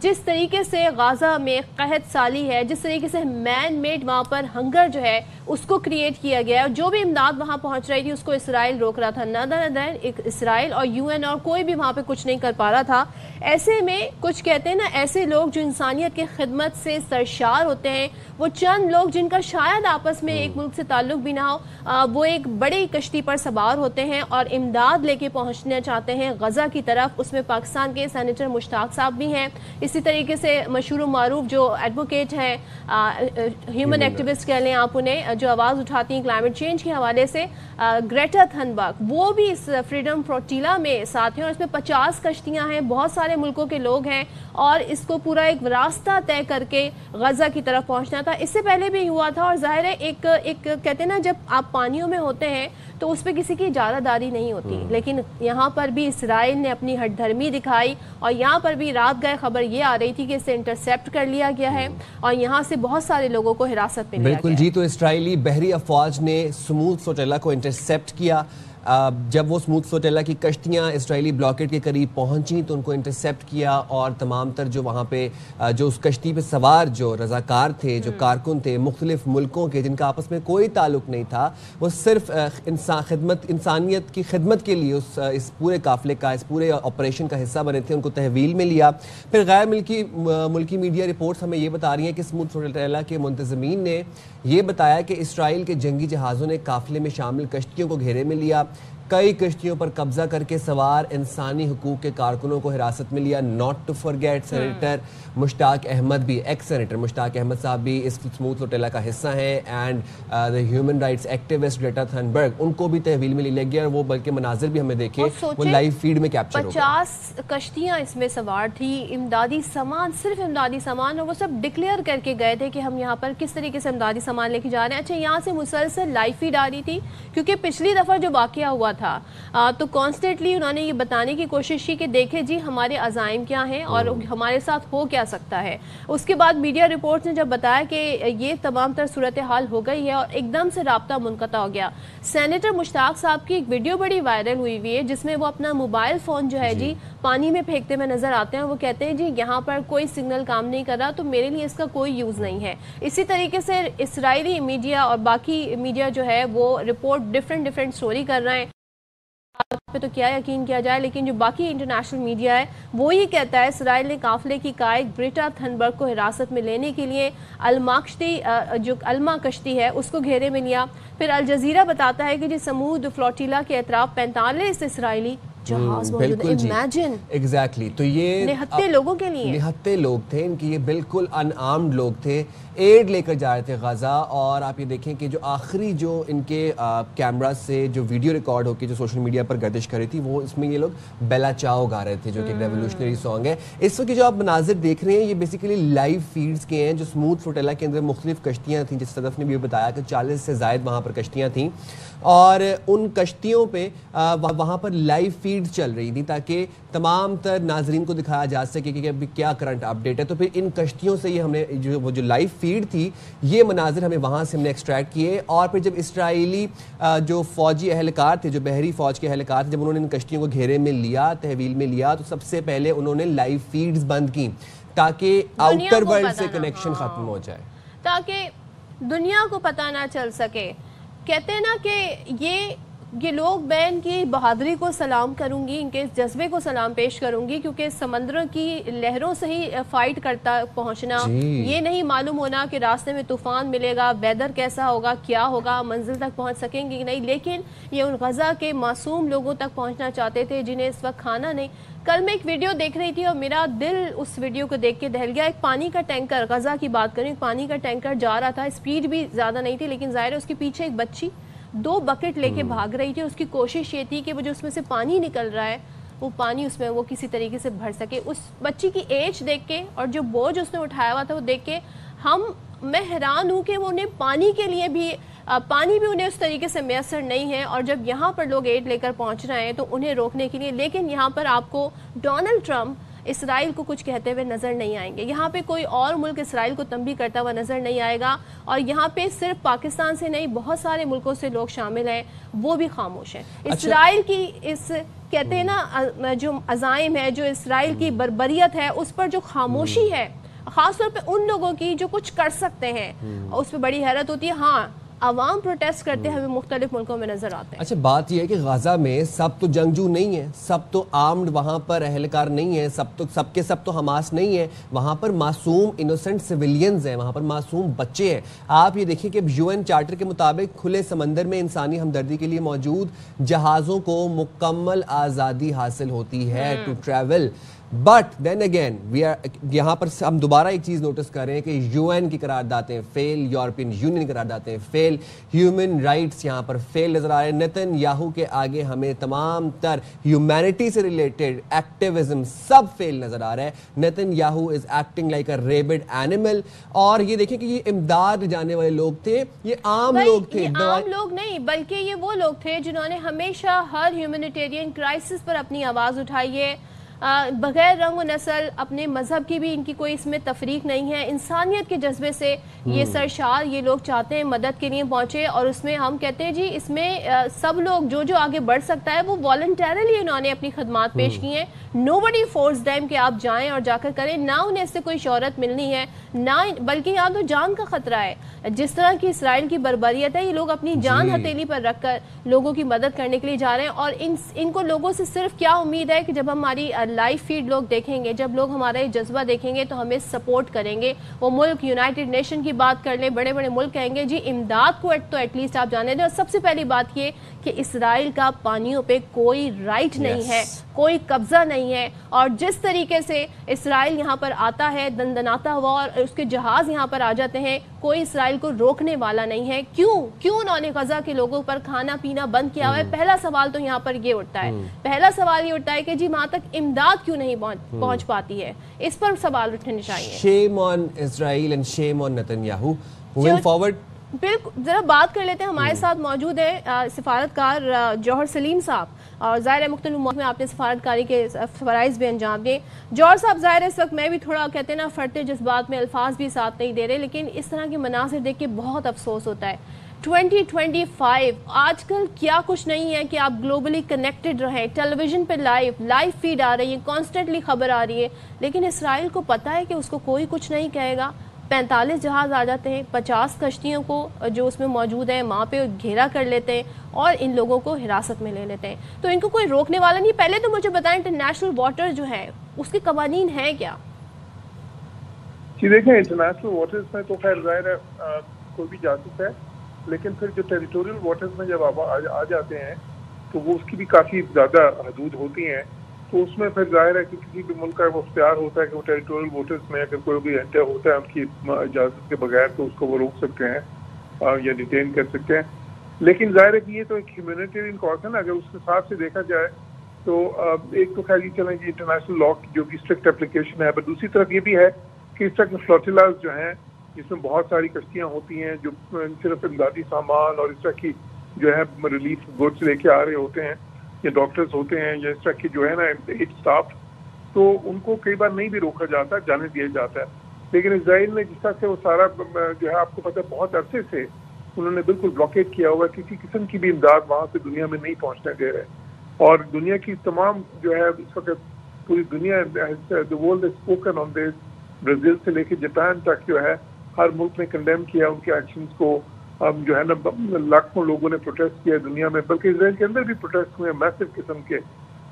جس طریقے سے غازہ میں قحط سالی ہے، جس طریقے سے مین میڈ وہاں پر ہنگر جو ہے اس کو کریٹ کیا گیا ہے، جو بھی امداد وہاں پہنچ رہی تھی اس کو اسرائیل روک رہا تھا، ایک اسرائیل اور یو این اور کوئی بھی وہاں پہ کچھ نہیں کر پا رہا تھا۔ ایسے میں کچھ کہتے ہیں نا، ایسے لوگ جو انسانیت کے خدمت سے سرشار ہوتے ہیں، وہ چند لوگ جن کا شاید آپس میں ایک ملک سے تعلق بھی نہ ہو، وہ ایک بڑی کشتی پر سوار ہوتے ہیں اور امداد لے کے پہنچنا چاہتے ہیں غزہ کی طرف۔ اس میں پاکستان کے سینیٹر مشتاق صاحب بھی ہیں، اسی طریقے سے مشہور و معروف جو ایڈوکیٹ ہیں، ہیومن ایکٹیوسٹ کہہ لیں آپ انہیں، جو آواز اٹھاتی ہیں کلائمیٹ چینج کے حوالے سے، گریٹا تھنبرگ، وہ بھی اس فریڈم فلوٹیلا میں ساتھ ہیں، اور اس میں 50 کشتیاں ہیں، بہت سارے ملکوں کے لوگ ہیں، اور اس کو پورا ایک راستہ طے کر کے غزہ کی طرف پہنچنا تھا۔ اس سے پہلے بھی ہوا تھا، اور ظاہر ہے ایک کہتے ہیں نا، جب آپ پانیوں میں ہوتے ہیں تو اس پہ کسی کی اجازت داری نہیں ہوتی، لیکن یہاں پر بھی اسرائیل نے اپنی ہٹ دھرمی دکھائی، اور یہاں پر بھی رات گئے خبر یہ آ رہی تھی کہ اسے انٹرسیپٹ کر لیا گیا ہے اور یہاں سے بہت سارے لوگوں کو حراست میں لیا گیا۔ بالکل جی، تو اسرائیلی بحری افواج نے سموتھ فلوٹیلا کو انٹرسیپٹ کیا۔ جب وہ سموتھ فلوٹیلا کی کشتیاں اسرائیلی بلاکیڈ کے قریب پہنچیں تو ان کو انٹرسیپٹ کیا، اور تمام تر جو وہاں پہ جو اس کشتی پہ سوار جو رضاکار تھے، جو کارکن تھے مختلف ملکوں کے، جن کا آپس میں کوئی تعلق نہیں تھا، وہ صرف انسانیت کی خدمت کے لیے اس پورے قافلے کا، اس پورے آپریشن کا حصہ بنے تھے، ان کو تحویل میں لیا۔ پھر غیر ملکی میڈیا رپورٹس ہمیں یہ بتا رہی ہیں کہ سموتھ فلوٹیلا کے منتظمین نے یہ بتایا کہ اسرائیل کے جنگی جہازوں نے قافلے میں شامل کشتیوں کو گھیرے میں لیا، کئی کشتیوں پر قبضہ کر کے سوار انسانی حقوق کے کارکنوں کو حراست میں لیا۔ ناٹ ٹو فرگیٹ سینیٹر مشتاق احمد بھی، ایکس سینیٹر مشتاق احمد صاحب بھی اس سموتھ فلوٹیلا کا حصہ ہیں، and the human rights activist Greta Thunberg, ان کو بھی تحویل میں لیا گیا، اور وہ بلکہ مناظر بھی ہمیں دیکھے وہ لائیو فیڈ میں کیپچر ہو گئے۔ 50 کشتیاں اس میں سوار تھی، امدادی سامان، صرف امدادی سامان، اور وہ سب ڈکلیئر کر کے گئے تھے کہ ہم یہاں پر کس طریقے سے امدادی سامان لے کے جا رہے ہیں۔ اچھا، یہاں سے مسلسل لائیو فیڈ آ رہی تھی، کیونکہ پچھلی دفعہ جو واقعہ ہوا تھا تو کانسٹنٹلی انہوں نے یہ بتانے کی کوشش کی کہ دیکھیں جی ہمارے عزائم کیا ہیں اور ہمارے ساتھ ہو کیا سکتا ہے۔ اس کے بعد میڈیا رپورٹس نے جب بتایا کہ یہ تمام تر صورتحال ہو گئی ہے اور ایک دم سے رابطہ منقطع ہو گیا، سینیٹر مشتاق صاحب کی ایک ویڈیو بڑی وائرل ہوئی ہے جس میں وہ اپنا موبائل فون جو ہے جی پانی میں پھینکتے ہوئے نظر آتے ہیں۔ وہ کہتے ہیں جی یہاں پر کوئی سگنل کام نہیں کر رہا، تو میرے لیے اس کا کوئی یوز نہیں ہے۔ اسی طریقے سے اسرائیلی میڈیا اور باقی میڈیا جو ہے وہ رپورٹ ڈفرینٹ سٹوری کر رہے ہیں پہ، تو کیا یقین کیا جائے، لیکن جو باقی انٹرنیشنل میڈیا ہے وہ یہ کہتا ہے اسرائیل نے قافلے کی قائد گریٹا تھنبرگ کو حراست میں لینے کے لیے الما کشتی ہے اس کو گھیرے میں لیا۔ پھر الجزیرہ بتاتا ہے کہ جی سموتھ فلوٹیلا کے اطراف 45 اسرائیلی جہاز موجود ہیں۔ امیجن ایگزیکٹلی، تو یہ نہتے لوگوں کے لیے، نہتے لوگ تھے ان کی، یہ بالکل ان آرمڈ لوگ تھے، ایڈ لے کر جا رہے تھے غزہ۔ اور آپ یہ دیکھیں کہ جو آخری جو ان کے کیمرہ سے جو ویڈیو ریکارڈ ہو کے جو سوشل میڈیا پر گردش کر رہی تھی، وہ اس میں یہ لوگ بیلا چاؤ گا رہے تھے، جو کہ ریولوشنری سانگ ہے۔ اس وقت جو آپ مناظر دیکھ رہے ہیں یہ بیسیکلی لائیو فیڈز کے ہیں، جو سموتھ فلوٹیلا کے اندر مختلف کشتیاں تھیں، جس صدف نے بھی بتایا کہ 40 سے زائد وہاں پر کشتیاں تھیں، اور ان کشتیوں پہ وہاں پر لائیو فیڈ چل رہی تھی تاکہ تمام تر ناظرین کو دکھایا جا سکے کہ ابھی کیا کرنٹ اپڈیٹ ہے۔ تو پھر ان کشتیوں سے یہ ہم نے جو لائیو فیڈ تھی، یہ مناظر ہمیں وہاں سے ہم نے ایکسٹریکٹ کیے، اور پھر جب اسرائیلی جو فوجی اہلکار تھے، جو بحری فوج کے اہلکار تھے، جب انہوں نے ان کشتیوں کو گھیرے میں لیا، تحویل میں لیا، تو سب سے پہلے انہوں نے لائیو فیڈز بند کی تاکہ آؤٹر ورلڈ سے کنیکشن ختم ہو جائے، تاکہ دنیا کو پتہ نہ چل سکے۔ کہتے ہیں نا کہ یہ لوگ، میں ان کی بہادری کو سلام کروں گی، ان کے جذبے کو سلام پیش کروں گی، کیونکہ سمندروں کی لہروں سے ہی فائٹ کرتا پہنچنا، یہ نہیں معلوم ہونا کہ راستے میں طوفان ملے گا، ویدر کیسا ہوگا، کیا ہوگا، منزل تک پہنچ سکیں گے کہ نہیں، لیکن یہ ان غزہ کے معصوم لوگوں تک پہنچنا چاہتے تھے جنہیں اس وقت کھانا نہیں۔ کل میں ایک ویڈیو دیکھ رہی تھی اور میرا دل اس ویڈیو کو دیکھ کے دہل گیا۔ ایک پانی کا ٹینکر، غزہ کی بات کریں، پانی کا ٹینکر جا رہا تھا، اسپیڈ بھی زیادہ نہیں تھی، لیکن ظاہر ہے اس کے پیچھے ایک بچی 2 بکٹ لے کے بھاگ رہی تھی۔ اس کی کوشش یہ تھی کہ وہ جو اس میں سے پانی نکل رہا ہے وہ پانی اس میں وہ کسی طریقے سے بھر سکے۔ اس بچی کی ایج دیکھ کے اور جو بوجھ اس نے اٹھایا ہوا تھا وہ دیکھ کے میں حیران ہوں کہ وہ انہیں پانی کے لیے بھی پانی بھی انہیں اس طریقے سے میسر نہیں ہے، اور جب یہاں پر لوگ ایڈ لے کر پہنچ رہے ہیں تو انہیں روکنے کے لیے، لیکن یہاں پر آپ کو ڈونلڈ ٹرمپ اسرائیل کو کچھ کہتے ہوئے نظر نہیں آئیں گے. یہاں پہ کوئی اور ملک اسرائیل کو تنبیہ کرتا ہوا نظر نہیں آئے گا, اور یہاں پہ صرف پاکستان سے نہیں بہت سارے ملکوں سے لوگ شامل ہیں, وہ بھی خاموش ہیں. اسرائیل کی اس کہتے ہیں نا جو عزائم ہے, جو اسرائیل کی بربریت ہے, اس پر جو خاموشی ہے خاص طور پہ ان لوگوں کی جو کچھ کر سکتے ہیں, اس پہ بڑی حیرت ہوتی ہے. ہاں عوام پروٹیسٹ کرتے ہمیں مختلف ملکوں میں نظر آتے ہیں. اچھا بات یہ ہے کہ غزہ میں سب تو جنگجو نہیں ہیں, سب تو آرمڈ وہاں پر اہلکار نہیں ہیں, سب کے سب تو حماس نہیں ہیں. وہاں پر معصوم انوسنٹ سویلینز ہیں, وہاں پر معصوم بچے ہیں. آپ یہ دیکھیں کہ UN چارٹر کے مطابق کھلے سمندر میں انسانی ہمدردی کے لیے موجود جہازوں کو مکمل آزادی حاصل ہوتی ہے to travel. But then again یہاں پر ہم دوبارہ ایک چیز نوٹس کر رہے ہیں کہ UN کی قراردادیں فیل, یورپین یونین کی قراردادیں فیل, ہیومن رائٹس یہاں پر فیل نظر آ رہے ہیں. نیتن یاہو کے آگے ہمیں تمام تر ہیومینٹی سے ریلیٹڈ ایکٹیوزم سب فیل نظر آ رہا ہے. Netanyahu is acting like a rabid animal. اور یہ دیکھیں کہ یہ امداد جانے والے لوگ تھے, یہ عام لوگ تھے, عام لوگ نہیں بلکہ یہ وہ لوگ تھے جنہوں نے ہمیشہ ہر ہیومینیٹیرین کرائسس پر اپنی آواز اٹھائی ہے, بغیر رنگ و نسل, اپنے مذہب کی بھی ان کی کوئی اس میں تفریق نہیں ہے. انسانیت کے جذبے سے یہ سرشار یہ لوگ چاہتے ہیں مدد کے لیے پہنچے, اور اس میں ہم کہتے ہیں جی اس میں سب لوگ جو آگے بڑھ سکتا ہے وہ والنٹیرلی انہوں نے اپنی خدمات پیش کی ہیں. nobody forced them کہ آپ جائیں اور جا کر کریں, نہ انہیں اس سے کوئی شہرت ملنی ہے نہ, بلکہ یہاں تو جان کا خطرہ ہے. جس طرح کی اسرائیل کی بربریت ہے, یہ لوگ اپنی جان ہتھیلی پر رکھ کر لوگوں کی مدد کرنے کے لیے جا رہے ہیں. اور ان کو لوگوں سے صرف کیا امید ہے کہ جب ہماری لائیو فیڈ لوگ دیکھیں گے, جب لوگ ہمارا یہ جذبہ دیکھیں گے تو ہمیں سپورٹ کریں گے. وہ ملک یونائٹڈ نیشن کی بات کر لیں, بڑے بڑے ملک کہیں گے جی امداد کو تو ایٹ لیسٹ آپ جانے دیں. اور سب سے پہلی بات یہ کہ اسرائیل کا پانیوں پہ کوئی رائٹ نہیں ہے, کوئی قبضہ نہیں ہے. اور جس طریقے سے اسرائیل یہاں پر آتا ہے دندناتا ہوا اور اس کے جہاز یہاں پر آ جاتے ہیں, کوئی اسرائیل کو روکنے والا نہیں ہے. کیوں انہوں نے غزہ کے لوگوں پر کھانا پینا بند کیا ہوا ہے؟ پہلا سوال تو یہاں پر یہ اٹھتا ہے. پہلا سوال یہ اٹھتا ہے کہ جی وہاں تک امداد کیوں نہیں پہنچ پاتی ہے؟ اس پر سوال اٹھنے چاہیے. Shame on Israel and shame on Netanyahu. Moving forward بالکل ذرا بات کر لیتے ہیں. ہمارے ساتھ موجود ہیں سفارتکار جوہر سلیم صاحب, اور ظاہر ہے مختلف ملک میں آپ نے سفارتکاری کے فرائض بھی انجام دیے. جوہر صاحب ظاہر ہے اس وقت میں بھی تھوڑا کہتے ہیں نا فرتے جذبات میں الفاظ بھی ساتھ نہیں دے رہے, لیکن اس طرح کے مناظر دیکھ کے بہت افسوس ہوتا ہے. 2025 آج کل کیا کچھ نہیں ہے کہ آپ گلوبلی کنیکٹڈ رہیں, ٹیلی ویژن پہ لائیو فیڈ آ رہی ہے, کانسٹنٹلی خبر آ رہی ہے, لیکن اسرائیل کو پتہ ہے کہ اس کو کوئی کچھ نہیں کہے گا. 45 جہاز آ جاتے ہیں, 50 کشتیوں کو جو اس میں موجود ہیں وہاں پہ گھیرا کر لیتے ہیں اور ان لوگوں کو حراست میں لے لیتے ہیں. تو ان کو کوئی روکنے والا نہیں. پہلے تو مجھے بتائیں انٹرنیشنل واٹر جو ہے اس کے قوانین ہیں کیا؟ جی دیکھیں انٹرنیشنل واٹرز میں تو خیر ظاہر ہے کوئی بھی جا سکتا ہے, لیکن پھر جو ٹیریٹوریل واٹرز میں جب آ جاتے ہیں تو وہ اس کی بھی کافی زیادہ حدود ہوتی ہیں. تو اس میں پھر ظاہر ہے کہ کسی بھی ملک کا وہ اختیار ہوتا ہے کہ وہ ٹیریٹوریل واٹرز میں اگر کوئی بھی انٹر ہوتا ہے ان کی اجازت کے بغیر تو اس کو وہ روک سکتے ہیں یا ڈیٹین کر سکتے ہیں. لیکن ظاہر ہے کہ یہ تو ایک ہیومینیٹیرین کاز ہے نا. اگر اس حساب سے دیکھا جائے تو ایک تو خیر یہ چلیں کہ انٹرنیشنل لا کی جو کہ اسٹرکٹ اپلیکیشن ہے, بٹ دوسری طرف یہ بھی ہے کہ اس طرح کے فلوٹیلاز جو ہیں جس میں بہت ساری کشتیاں ہوتی ہیں جو صرف امدادی سامان اور اس طرح کی جو ہے ریلیف گڈس لے کے آ رہے ہوتے ہیں, یا ڈاکٹرز ہوتے ہیں یا اس طرح کی جو ہے نا ایڈ اسٹاف, تو ان کو کئی بار نہیں بھی روکا جاتا, جانے دیا جاتا ہے. لیکن اسرائیل نے جس طرح سے وہ سارا جو ہے آپ کو پتہ ہے بہت عرصے سے انہوں نے بالکل بلاکیٹ کیا ہوا ہے, کسی قسم کی بھی امداد وہاں سے دنیا میں نہیں پہنچنے دے رہے. اور دنیا کی تمام جو ہے اس وقت پوری دنیا the world has spoken on this, Brazil سے لے کے جاپان تک جو ہے ہر ملک نے کنڈیم کیا ان کے ایکشنز کو. جو ہے نا لاکھوں لوگوں نے پروٹیسٹ کیا دنیا میں, بلکہ اسرائیل کے اندر بھی پروٹیسٹ ہوئے میسو قسم کے.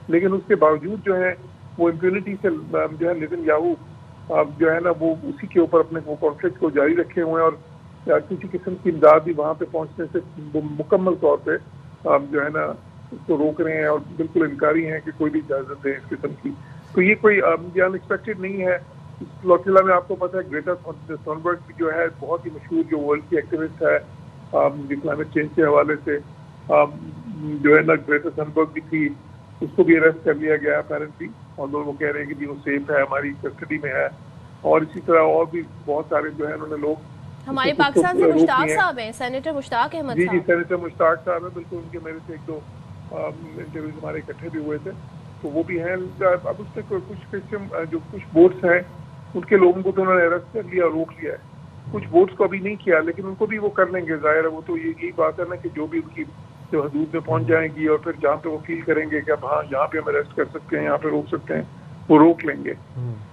لیکن اس کے باوجود جو ہے وہ امپیونٹی سے جو ہے نیتن یاہو جو ہے نا وہ اسی کے اوپر اپنے وہ کانفلکٹ کو جاری رکھے ہوئے ہیں, اور کسی قسم کی امداد بھی وہاں پہ پہنچنے سے مکمل طور پہ جو ہے نا اس کو روک رہے ہیں اور بالکل انکاری ہیں کہ کوئی بھی اجازت دے اس قسم کی. تو یہ کوئی ان ایکسپیکٹڈ نہیں ہے. اس فلوٹیلا میں آپ کو پتہ ہے گریٹا تھنبرگ جو ہے بہت ہی مشہور جو ورلڈ کی ایکٹیوسٹ ہے کلائمیٹ چینج کے حوالے سے, جو ہے نا گریٹا تھنبرگ بھی تھی, اس کو بھی اریسٹ کر لیا گیا اپیرنٹلی, اور وہ کہہ رہے ہیں کہ جی وہ سیف ہے, ہماری کسٹڈی میں ہے. اور اسی طرح اور بھی بہت سارے جو ہے انہوں نے لوگ ہمارے پاکستان سے مشتاق صاحب ہیں, سینیٹر مشتاق احمد صاحب. جی سینیٹر مشتاق صاحب ہیں, بالکل ان کے میرے سے ایک دو انٹرویوز ہمارے اکٹھے بھی ہوئے تھے. تو وہ بھی ہیں. اب اس میں کچھ بوٹس ہیں ان کے لوگوں کو تو انہوں نے اریسٹ کر لیا اور روک لیا ہے. کچھ بوٹس کو ابھی نہیں کیا لیکن ان کو بھی وہ کر لیں گے. ظاہر ہے وہ تو یہی بات ہے نا کہ جو بھی ان کی جو حدود میں پہنچ جائیں گی اور پھر جہاں پہ وہ فیل کریں گے کہ اب ہاں یہاں پہ ہم اریسٹ کر سکتے ہیں, یہاں پہ روک سکتے ہیں, وہ روک لیں گے.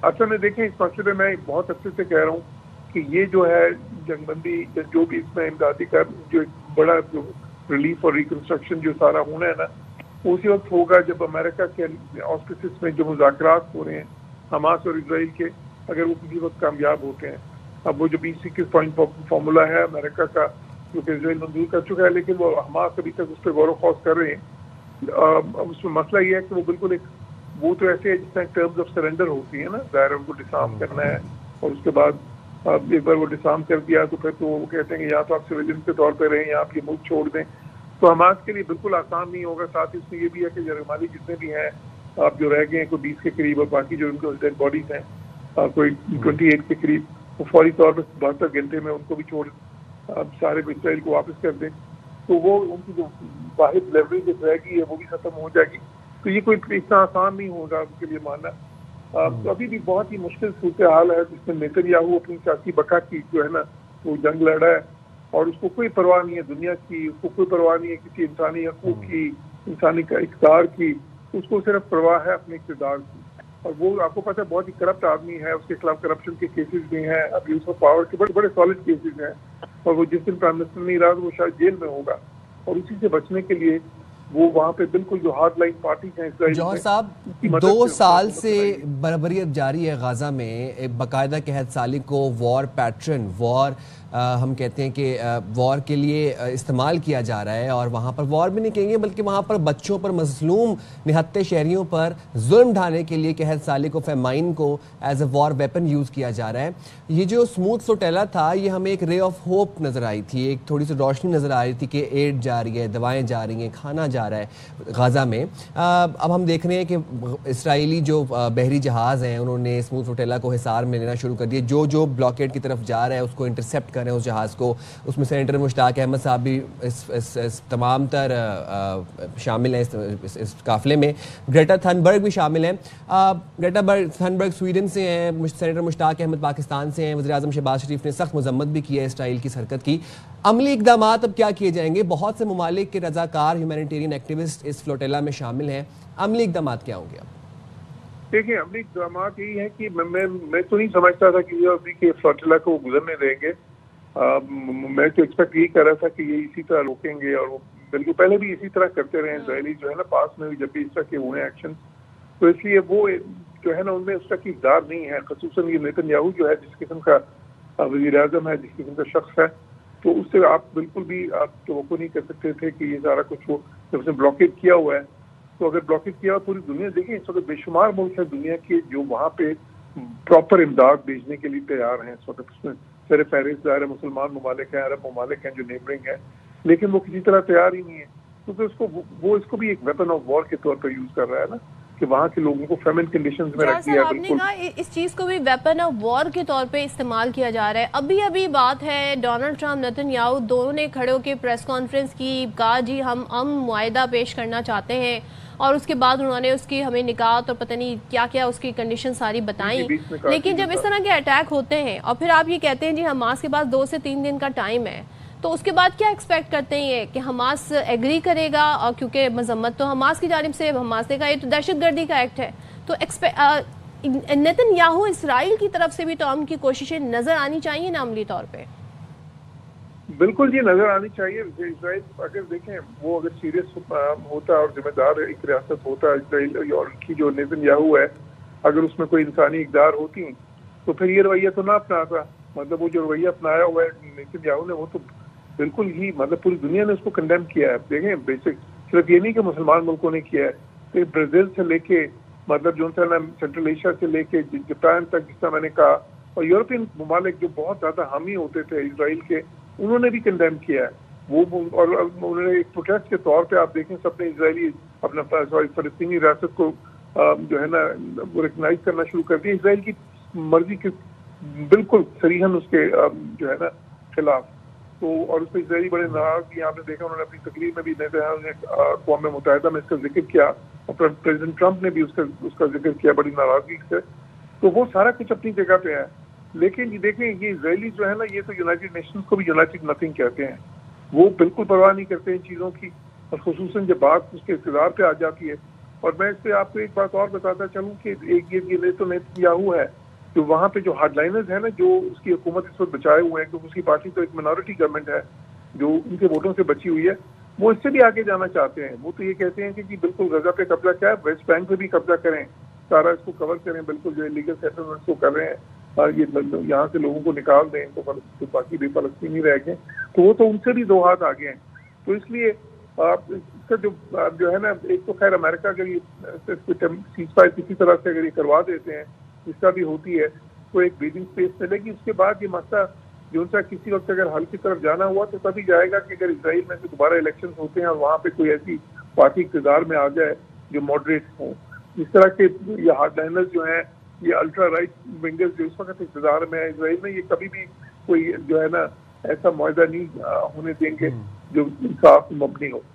اصل میں دیکھیں اس مسئلے میں میں بہت عرصے سے کہہ رہا ہوں کہ یہ جو ہے جنگ بندی جو بھی اس میں امدادی کا جو ایک بڑا ریلیف اور ریکنسٹرکشن جو سارا ہونا ہے نا, اسی وقت ہوگا جب امریکہ کے آسپیسز میں جو مذاکرات ہو رہے ہیں حماس اور اسرائیل کے, اگر وہ کسی وقت کامیاب ہوتے ہیں. اب وہ جو 20-21 پوائنٹ فارمولا ہے امریکہ کا جو کہ اسرائیل منظور کر چکا ہے لیکن وہ حماس ابھی تک اس پہ غور و خوض کر رہے ہیں. اب اس میں مسئلہ یہ ہے کہ وہ بالکل ایک وہ تو ایسے ہے جس طرح ٹرمز آف سرنڈر ہوتی ہے نا, ظاہر ان کو ڈسارم کرنا ہے اور اس کے بعد ایک بار وہ ڈسارم کر دیا تو پھر تو وہ کہتے ہیں کہ یا تو آپ سویلین کے طور پہ رہیں یا آپ یہ ملک چھوڑ دیں. تو حماس کے لیے بالکل آسان نہیں ہوگا. ساتھ ہی اس میں یہ بھی ہے کہ جرمانی جتنے بھی ہیں آپ جو رہ گئے ہیں کوئی 20 کے قریب اور باقی جو ان کو ڈیڈ باڈیز ہیں کوئی 28 کے قریب, وہ فوری طور پر 72 گھنٹے میں ان کو بھی چھوڑ سارے اسرائیل کو واپس کر دیں تو وہ ان کی جو واحد لیوریج رہ گئی ہے وہ بھی ختم ہو جائے گی. تو یہ کوئی اتنا آسان نہیں ہوگا ان کے لیے ماننا. تو ابھی بھی بہت ہی مشکل صورتحال ہے جس میں نیتن یاہو اپنی سیاسی بقا کی جو ہے نا وہ جنگ لڑ رہا ہے اور اس کو کوئی پرواہ نہیں ہے دنیا کی, اس کو کوئی پرواہ نہیں ہے کسی انسانی حقوق کی, انسانی اقتدار کی, اس کو صرف پرواہ ہے اپنے اقتدار کی. اور وہ آپ کو پتہ ہے بہت ہی کرپٹ آدمی ہے, اس کے خلاف کرپشن کے کیسز بھی ہیں, ابیوز آف پاور کے بڑے بڑے سالڈ کیسز ہیں اور وہ جس دن پرائم منسٹر نہیں رہا وہ شاید جیل میں ہوگا. اور اسی سے بچنے کے لیے وہ وہاں پہ بالکل جو ہارڈ لائن پارٹی ہیں جوہر صاحب 2 سال سے بربریت جاری ہے غازہ میں, باقاعدہ قحط سالی کو وار پیٹرن, وار ہم کہتے ہیں کہ وار کے لیے استعمال کیا جا رہا ہے اور وہاں پر وار بھی نہیں کہیں گے بلکہ وہاں پر بچوں پر مظلوم نہتے شہریوں پر ظلم ڈھانے کے لیے قحط سالی کو فیمائن کو as a war weapon use کیا جا رہا ہے. یہ جو اسموتھ فلوٹیلا تھا یہ ہمیں ایک رے آف ہوپ نظر آئی تھی, ایک تھوڑی سی روشنی نظر آ رہی تھی کہ ایڈ جا رہی ہے, دوائیں جا رہی ہیں, کھانا جا رہا ہے غازہ میں. اب ہم دیکھ رہے ہیں کہ اسرائیلی جو بحری جہاز ہیں انہوں نے اسموتھ فلوٹیلا کو حصار میں لینا شروع کر دیا. جو بلاکیڈ کی طرف جا رہا ہے اس کو انٹرسیپٹ کر رہے ہیں اس جہاز کو. اس میں سینیٹر مشتاق احمد صاحب بھی اس تمام تر شامل ہیں اس قافلے میں. گریٹا تھنبرگ بھی شامل ہیں. گریٹا تھنبرگ سویڈن سے ہیں, سینیٹر مشتاق احمد پاکستان سے ہیں. وزیر اعظم شہباز شریف نے سخت مذمت بھی کی ہے اسرائیل کی اس حرکت کی. عملی اقدامات اب کیا کیے جائیں گے؟ بہت سے ممالک کے رضاکار ہیومینیٹیرین ایکٹیوسٹ اس فلوٹیلا میں شامل ہیں. عملی اقدامات کیا ہوں گے؟ دیکھیں عملی اقدامات یہی ہے کہ میں تو نہیں سمجھتا تھا کہ یہ فلوٹیلا کو گزرنے دیں گے. میں تو ایکسپیکٹ یہی کر رہا تھا کہ یہ اسی طرح روکیں گے اور وہ بالکل پہلے بھی اسی طرح کرتے رہے اسرائیلی جو ہے نا پاس میں بھی جب بھی اس طرح کے ہوئے ہیں ایکشن. تو اس لیے وہ جو ہے نا ان میں اس طرح کی اقدار نہیں ہے. خصوصاً یہ نیتن یاہو جو ہے جس قسم کا وزیر اعظم ہے, جس قسم کا شخص ہے, تو اس سے آپ بالکل بھی آپ توقع نہیں کر سکتے تھے کہ یہ سارا کچھ وہ جب اس نے بلاکیٹ کیا ہوا ہے. تو اگر بلاکیٹ کیا ہوا پوری دنیا دیکھیں اس وقت بے شمار ملک ہیں دنیا کے جو وہاں پہ پراپر امداد بھیجنے کے لیے تیار ہیں اس وقت. اس میں سر فہرست ظاہر مسلمان ممالک ہیں, عرب ممالک ہیں جو نیبرنگ ہیں, لیکن وہ کسی طرح تیار ہی نہیں ہے کیونکہ اس کو بھی ایک ویپن آف وار کے طور پر یوز کر رہا ہے نا کہ وہاں کے لوگوں کو فیمن کنڈیشنز میں رکھ دیا. آپ نے کہا اس چیز کو بھی ویپن آف وار کے طور پہ استعمال کیا جا رہا ہے. ابھی بات ہے ڈونلڈ ٹرمپ نیتن یاہو دونوں نے کھڑے ہو کے پریس کانفرنس کی, کہا جی ہم معاہدہ پیش کرنا چاہتے ہیں اور اس کے بعد انہوں نے اس کی ہمیں نکات اور پتہ نہیں کیا کیا اس کی کنڈیشن ساری بتائیں. لیکن جب اس طرح کے اٹیک ہوتے ہیں اور پھر آپ یہ کہتے ہیں جی حماس کے پاس 2 سے 3 دن کا ٹائم ہے, تو اس کے بعد کیا ایکسپیکٹ کرتے ہیں کہ حماس ایگری کرے گا؟ اور کیونکہ مذمت تو حماس کی جانب سے, حماس نے کہا یہ تو دہشت گردی کا ایکٹ ہے, تو نیتن یاہو اسرائیل کی طرف سے بھی تو ہم کی کوششیں نظر آنی چاہیے نا عملی طور پہ. بالکل یہ نظر آنی چاہیے. اسرائیل اگر دیکھیں وہ اگر سیریس ہوتا اور ذمہ دار ایک ریاست ہوتا اسرائیل اور کی جو نیتن یاہو ہے, اگر اس میں کوئی انسانی اقدار ہوتی تو پھر یہ رویہ تو نہ اپناتا. مطلب وہ جو رویہ اپنایا ہوا ہے نیتن یاہو نے وہ تو بالکل ہی مطلب پوری دنیا نے اس کو کنڈیم کیا ہے. دیکھیں بیسک صرف یہ نہیں کہ مسلمان ملکوں نے کیا ہے, برازیل سے لے کے مطلب جو سینٹرل ایشیا سے لے کے جاپان تک جس طرح میں نے کہا, اور یورپین ممالک جو بہت زیادہ حامی ہوتے تھے اسرائیل کے انہوں نے بھی کنڈیم کیا ہے. وہ اور انہوں نے ایک پروٹیسٹ کے طور پہ آپ دیکھیں سب نے اسرائیلی اپنا فلسطینی ریاست کو جو ہے نا وہ ریکگنائز کرنا شروع کر دیا اسرائیل کی مرضی کے بالکل صریحاً اس کے جو ہے نا خلاف. تو اور اس پہ اسرائیلی بڑے ناراض بھی، آپ نے دیکھا انہوں نے اپنی تقریر میں بھی اقوام متحدہ میں اس کا ذکر کیا، اور پریزیڈنٹ ٹرمپ نے بھی اس کا ذکر کیا بڑی ناراضگی سے. تو وہ سارا کچھ اپنی جگہ پہ ہے. لیکن یہ دیکھیں یہ اسرائیلی جو ہے نا، یہ تو یونائٹڈ نیشنز کو بھی یونائٹڈ نتھنگ کہتے ہیں. وہ بالکل پرواہ نہیں کرتے ان چیزوں کی، اور خصوصاً جب بات اس کے اقتدار پہ آ جاتی ہے. اور میں اس پہ آپ کو ایک بات اور بتاتا چلوں کہ ایک یہ نیتنیاہو ہے جو وہاں پہ جو ہارڈ لائنرز ہیں نا، جو اس کی حکومت اس وقت بچائے ہوئے ہیں کیونکہ اس کی پارٹی تو ایک منورٹی گورنمنٹ ہے جو ان کے ووٹوں سے بچی ہوئی ہے، وہ اس سے بھی آگے جانا چاہتے ہیں. وہ تو یہ کہتے ہیں کہ جی بالکل غزہ پہ قبضہ کیا ہے، ویسٹ بینک پہ بھی قبضہ کریں، سارا اس کو کور کریں، بالکل جو لیگل سیٹلمنٹس کو کر رہے ہیں، اور یہ یہاں سے لوگوں کو نکال دیں تو باقی بھی فلسطینی رہ گئے. تو وہ تو ان سے بھی دو ہاتھ آگے ہیں. تو اس لیے اس کا جو ہے نا، ایک تو خیر امریکہ اگر یہ سیز فائر کسی طرح سے اگر یہ کروا دیتے ہیں، اس کا بھی ہوتی ہے تو ایک بریدنگ اسپیس ملے گی. اس کے بعد یہ مسئلہ جو ان کا کسی وقت اگر حل کی طرف جانا ہوا تو تبھی جائے گا کہ اگر اسرائیل میں سے دوبارہ الیکشن ہوتے ہیں اور وہاں پہ کوئی ایسی پارٹی اقتدار میں آ جائے جو ماڈریٹ ہوں. اس طرح کے یہ ہارڈ لائنرز جو ہیں، یہ الٹرا رائٹ ونگرز جو اس وقت اقتدار میں ہے اسرائیل میں، یہ کبھی بھی کوئی جو ہے نا ایسا معاہدہ نہیں ہونے دیں گے جو انصاف مبنی ہو.